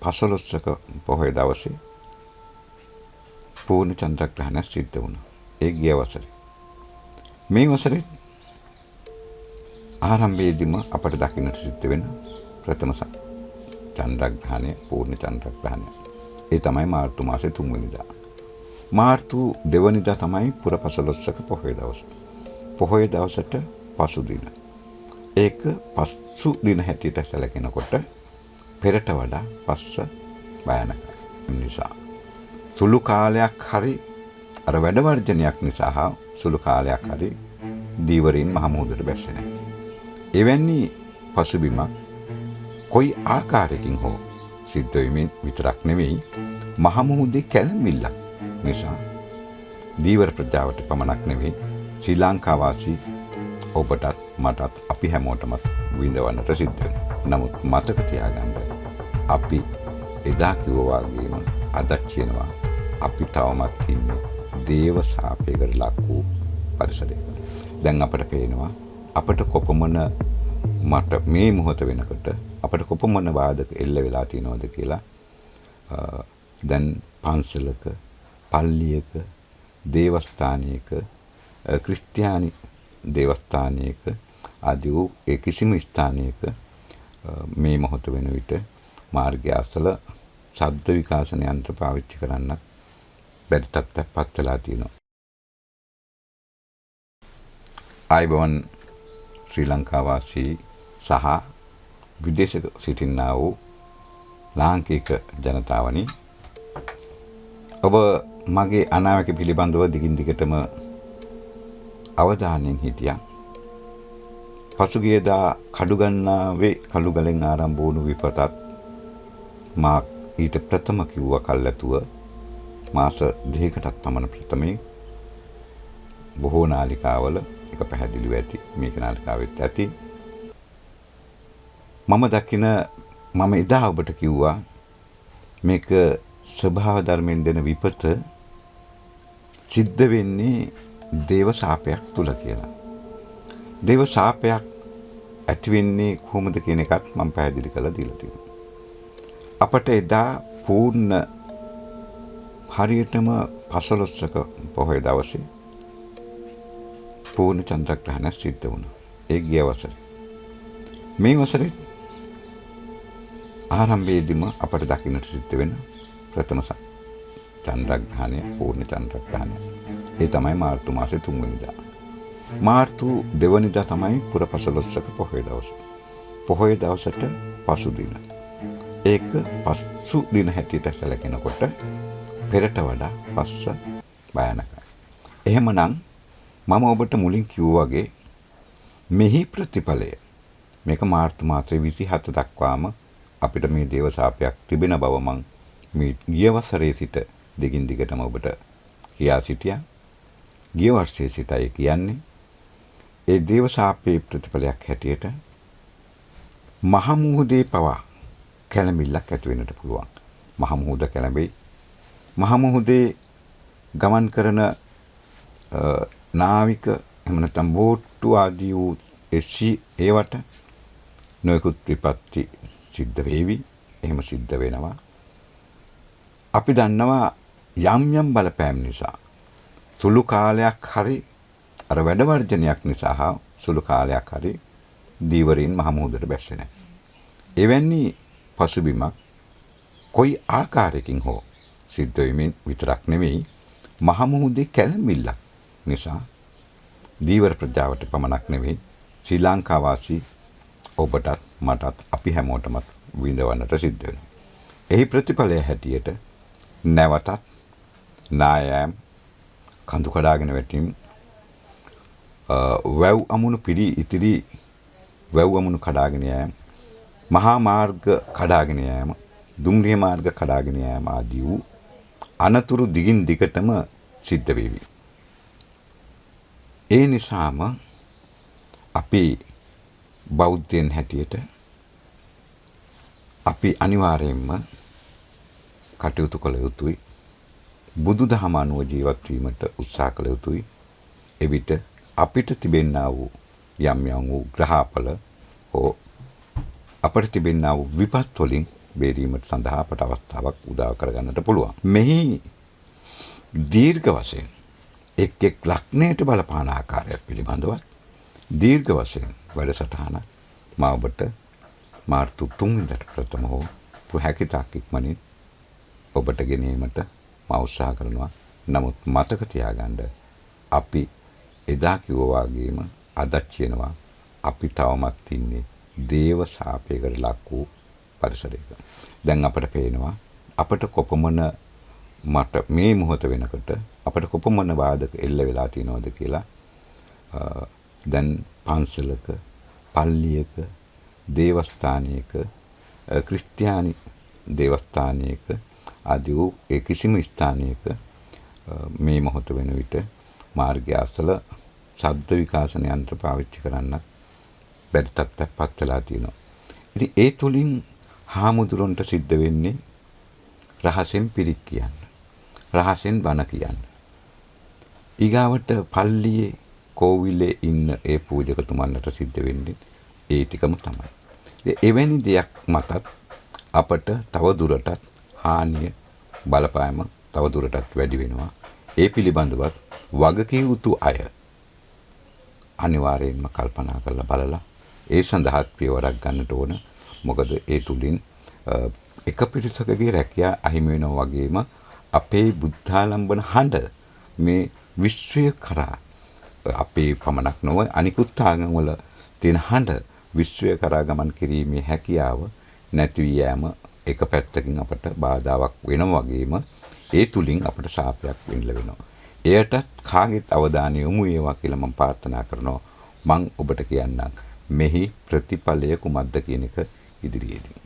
15ක පොහොය දවසේ පූර්ණ චන්ද්‍රග්‍රහණය සිද්ධ වුණා. ඒ ගිය වසරේ. මේ වසරේ ආරම්භයේදීම අපට දකින්නට සිද්ධ වෙන ප්‍රථම චන්ද්‍රග්‍රහණය පූර්ණ චන්ද්‍රග්‍රහණය. ඒ තමයි මාර්තු මාසේ 3 වෙනිදා. මාර්තු 2 වෙනිදා තමයි පුර 15ක පොහොය දවස. පොහොය දවසට පසු දින. ඒක පසු දින හැටියට සැලකෙනකොට පෙරට වඩා පස්ස භයානකයි. නිසා සුළු කාලයක් හරි අර වැඩ වර්ජනයක් නිසා හා සුළු කාලයක් හරි දීවරින් මහ මුහුදට බැස්සේ නැහැ. එවැනි පසුබිමක් කොයි ආකාරයකින් හෝ සිද්ධ වෙමින් විතරක් නෙවෙයි මහ මුහුදේ කැළඹිල්ලක් නිසා දීවර ප්‍රජාවට පමණක් නෙවෙයි ශ්‍රී ලංකා වාසී ඔබටත් මටත් අපි හැමෝටම විඳවන්නට සිද්ධ වෙනවා. නමුත් මතක තියාගන්න අපි එදා කිව්වා වගේම අද කියනවා අපි තවමත් ඉන්නේ දේව ශාපයකට ලක් වූ පරිසරයක. දැන් අපට පේනවා අපට කොපමණ මට මේ මොහොත වෙනකොට අපට කොපමණ බාධක එල්ල වෙලා තියෙනවද කියලා. දැන් පන්සලක, පල්ලියක, දේවස්ථානයක, ක්‍රිස්තියානි දේවස්ථානයක ආදී වූ ඒ කිසිම ස්ථානයක මේ මොහොත වෙන විට මාර්ගය අසල ශබ්ද විකාශන යන්ත්‍ර පාවිච්චි කරන්න බැරි තත්ත්වයක් පත් වෙලා තියෙනවා. ආයිබෝන් ශ්‍රී ලංකා වාසී සහ විදේශක සිටින්නා වූ ලාංකික ජනතාවනි, ඔබ මගේ අනාවැක පිළිබඳව දිගින් දිගටම අවධානයෙන් හිටියා. පසුගියදා කඩුගන්නාවේ කළුගලෙන් ආරම්භ වුණු විපතත් මා ඊට ප්‍රථම කිව්වා කල්ැතුව මාස 2කටත් පමණ ප්‍රථමයෙන් බොහෝ නාලිකාවල එක පැහැදිලිව ඇති, මේක නාලිකාවෙත් ඇති. මම එදා ඔබට කිව්වා මේක ස්වභාව ධර්මයෙන් දෙන විපත සිද්ධ වෙන්නේ දේව ශාපයක් තුල කියලා. දේව ශාපයක් ඇති වෙන්නේ කොහොමද කියන එකත් මම පැහැදිලි කරලා දීලා තියෙනවා. අපට එදා පූර්ණ හරියටම 15ක පොහොය දවසේ පූර්ණ චන්ද්‍රග්‍රහණය සිද්ධ වුණා. ඒ ගිය වසරේ. මේ වසරේ ආරම්භයේදීම අපට දකින්නට සිද්ධ වෙන ප්‍රථම චන්ද්‍රග්‍රහණය පූර්ණ චන්ද්‍රග්‍රහණය. ඒ තමයි මාර්තු මාසේ 3 වෙනිදා. මාර්තු 2 වෙනිදා තමයි පුර 15ක පොහොය දවස. පොහොය දවසට පසු දින. ඒක පසු දින හැටියට සැලකෙනකොට පෙරට වඩා පස්ස භයානකයි. එහෙමනම් මම ඔබට මුලින් කිව්වා වගේ මෙහි ප්‍රතිඵලය මේක මාර්තු මාසයේ 27 දක්වාම අපිට මේ දේව ශාපයක් තිබෙන බව මම මේ ගිය වසරේ සිට දිගින් දිගටම ඔබට කියා සිටියා. ගිය වර්ෂයේ සිටයි කියන්නේ ඒ දේව ශාපයේ ප්‍රතිඵලයක් හැටියට මහ මුහුදේ පවා කැළඹිල්ලක් ඇති වෙන්නට පුළුවන්. මහ මුහුද කැළඹෙයි. මහ මුහුදේ ගමන් කරන නාවික එහෙම නැත්නම් බෝට්ටු ආදී වූ ඒවට නොයෙකුත් විපත්ති සිද්ධ වේවි. එහෙම සිද්ධ වෙනවා. අපි දන්නවා යම් යම් බලපෑම් නිසා සුළු කාලයක් හරි අර වැඩ වර්ජනයක් නිසා හා සුළු කාලයක් හරි දීවරින් මහ මුහුදට බැස්සේ නැහැ. එවැනි පසුබිමක් කොයි ආකාරයකින් හෝ සිද්ධ වෙමින් විතරක් නෙවෙයි මහ මුහුදේ කැළඹිල්ලක් නිසා දීවර ප්‍රජාවට පමණක් නෙවෙයි ශ්‍රී ලංකා වාසී ඔබටත් මටත් අපි හැමෝටම විඳවන්නට සිද්ධ වෙනවා. එහි ප්‍රතිඵලය හැටියට නැවතත් නායම් කඳු කඩාගෙන වැටීම්, වැව් අමුණු පිරි ඉතිරි වැව් අමුණු කඩාගෙන යෑම, මහා මාර්ග කඩාගෙන යෑම, දුම්රිය මාර්ග කඩාගෙන යෑම ආදී වූ අනතුරු දිගින් දිගටම සිද්ධ වේවි. ඒ නිසාම අපි බෞද්ධයන් හැටියට අපි අනිවාර්යයෙන්ම කටයුතු කළ යුතුයි. බුදුදහම අනුව ජීවත් වීමට උත්සාහ කළ යුතුයි. එවිට අපිට තිබෙන්නා වූ යම් යම් වූ ග්‍රහඵල හෝ අපට තිබෙන්නා වූ විපත් වලින් බේරීමට සඳහා අපට අවස්ථාවක් උදා කරගන්නට පුළුවන්. මෙහි දීර්ඝ වශයෙන් එක් ලක්ෂණයට බලපාන ආකාරය පිළිබඳව දීර්ඝ වශයෙන් වැඩසටහන මා ඔබට මාර්තු 3 වෙනිදාට ප්‍රථම හෝ හැකිතාක් ඉක්මනින් ඔබට ගෙනීමට මා උත්සාහ කරනවා. නමුත් මතක තියාගන්න අපි එදා කිව්වා වගේම අදත් කියනවා අපි තවමත් ඉන්නේ දේව ශාපයකට ලක් වූ පරිසරයක. දැන් අපට පේනවා අපට කොපමණ මට මේ මොහොත වෙනකොට අපට කොපමණ වාදක එල්ල වෙලා තියෙනවද කියලා. දැන් පන්සලක, පල්ලියක, දේවස්ථානයක, ක්‍රිස්තියානි දේවස්ථානයක ආදී වූ ඒ කිසිම ස්ථානයක මේ මොහොත වෙන විට මාර්ගය අසල ශබ්ද විකාශන යන්ත්‍ර පාවිච්චි කරන්න බැරි තත්ත්වයක් පත් වෙලා තියෙනවා. ඉතින් ඒ තුලින් හාමුදුරන්ට සිද්ධ වෙන්නේ රහසෙන් පිරිත් කියන්න. රහසෙන් බණ කියන්න. ඊගාවට පල්ලියේ කෝවිලේ ඉන්න ඒ පූජකතුමන්ට සිද්ධ වෙන්නේ ඒ ටිකම තමයි. එවැනි දෙයක් මතත් අපට තව දුරටත් හානිය බලපෑම තව දුරටත් වැඩි වෙනවා. ඒ පිළිබඳව වගකිය යුතු අය අනිවාර්යයෙන්ම කල්පනා කරලා බලලා ඒ සඳහා පියවරක් ගන්නට ඕන. මොකද ඒ තුලින් එක පිරිසකගේ රැකියාව අහිමි වෙනවා වගේම අපේ බුද්ධාලම්බන හඬ මේ විශ්වය කරා අපේ පමණක් නොව අනිකුත් ආගම් වල තියෙන හඬ විශ්වය කරා ගමන් කිරීමේ හැකියාව නැති වී යෑම එක පැත්තකින් අපට බාධාවක් වෙනවා වගේම ඒ තුලින් අපට ශාපයක් වෙන්න වෙනවා. එයටත් කාගෙත් අවධානය යොමු වේවා කියලා මම ප්‍රාර්ථනා කරනවා. මම ඔබට කියන්නම් මෙහි ප්‍රතිඵලය කුමක්ද කියන එක ඉදිරියේදී.